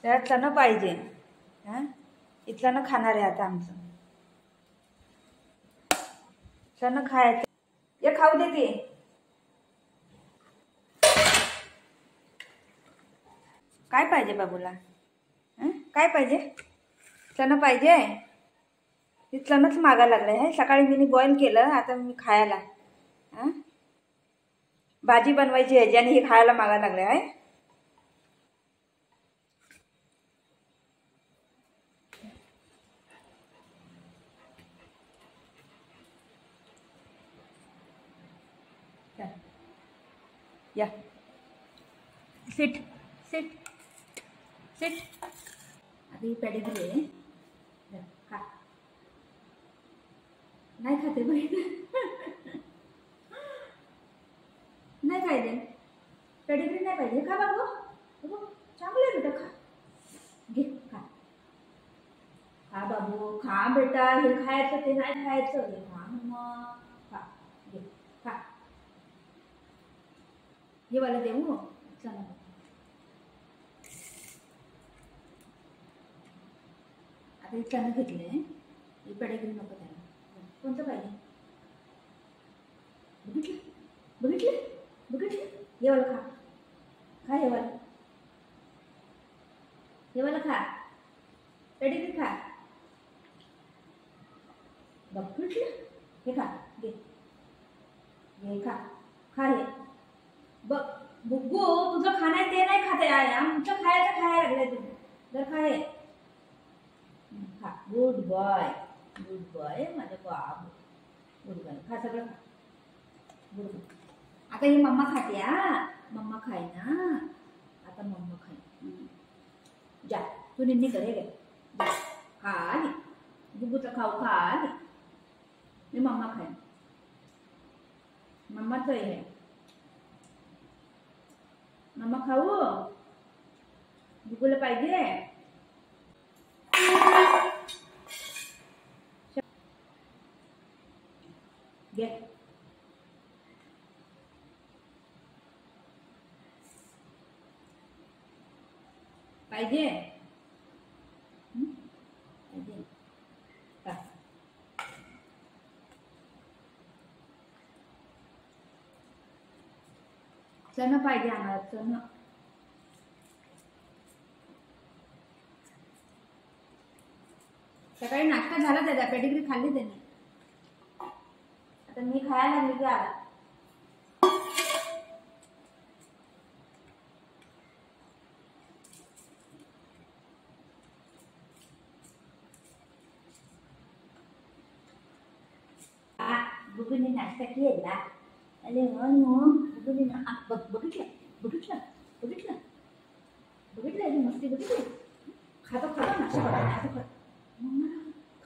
त्याला चणं पाहिजे. हां, इथलं खाणार आहे आता आमचं चणं खायचं. ये खाऊ दे ते. काय पाहिजे बाबूला? काय पाहिजे? चणं पाहिजे. ते चणंच मागायला लागलं आहे. सकाळी मी बॉईल केलं, आता मी खायला. भाजी बनवायची आहे ज्याने हे खायला मागायला लागले आहे. या सिट सिट सिट. आता ही पेडिग्री आहे. खा. नाही खाते नाही पाहिजे. पेडिग्री नाही पाहिजे. खा बाबू, चांगलं आहे बेटा, खा. घे खा. खा बाबू, खा बेटा. हे खायचं ते नाही खायचं. हे खा मग. खा. घे खा. हे वाला देऊ. चला आता हे चणं घेतले. हे पेडिग्री नको त्याला. कोणतं पाहिजे? बघितलं. हे वाला खा. खा हे वाला. हे वाला खा. पेडिग्री खा. बघितलं. हे खा. घे घे खा. खा हे. बघ बुग्गू, तुझं खाणं आहे ते नाही खाते आहे. आमचं खायचं खायला लागलंय तुम्ही. जर खा हे. खा. गुड बॉय माझे बाबू. Good boy. खा सगळं खा. Good boy. आता ही मम्मा खाते. मम्मा खाय ना. आता मम्मा खाय. जा तू निन्नी करे गे. खा आली. बुग्गूचा खाऊ खा आली. मी मम्मा खाय. मम्माच आहे. मम्मा खाऊ. बुग्गूला पाहिजे. घे. पाहिजे. पाहिजे. चणं पाहिजे आम्हाला. चणं. सकाळी नाश्ता झाला त्याचा. पेडिग्री खाल्ली त्याने. आता मी खायला लागली की आला. बुगुनी नाश्ता केला. अरे बुगुनी बघितलं याची मस्ती बघितली. खातो नाश्ता करतो. मम्मा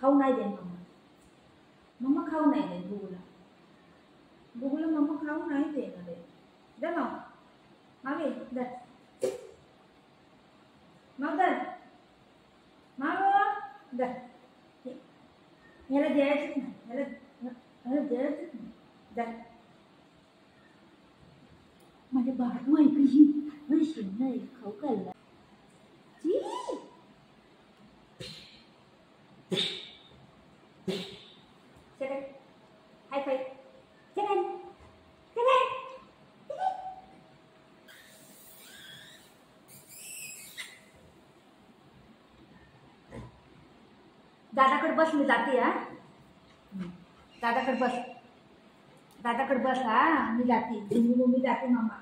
खाऊ नाही दे. मम्मा खाऊ नाही दे. बुगुला मम्मा खाऊ नाही देणार आहे. दे ना मागे. दर मग दर माग दर. ह्याला द्यायचंच नाही. ह्याला द्यायचंच नाही. दर माझ्या बाळू आहे कशी शिन्न आहे. खाऊ खाल्ला. हाय फाय. दादाकडे बस. मी जाते. दादाकडे बस. मी जाते. मी जाते मामा.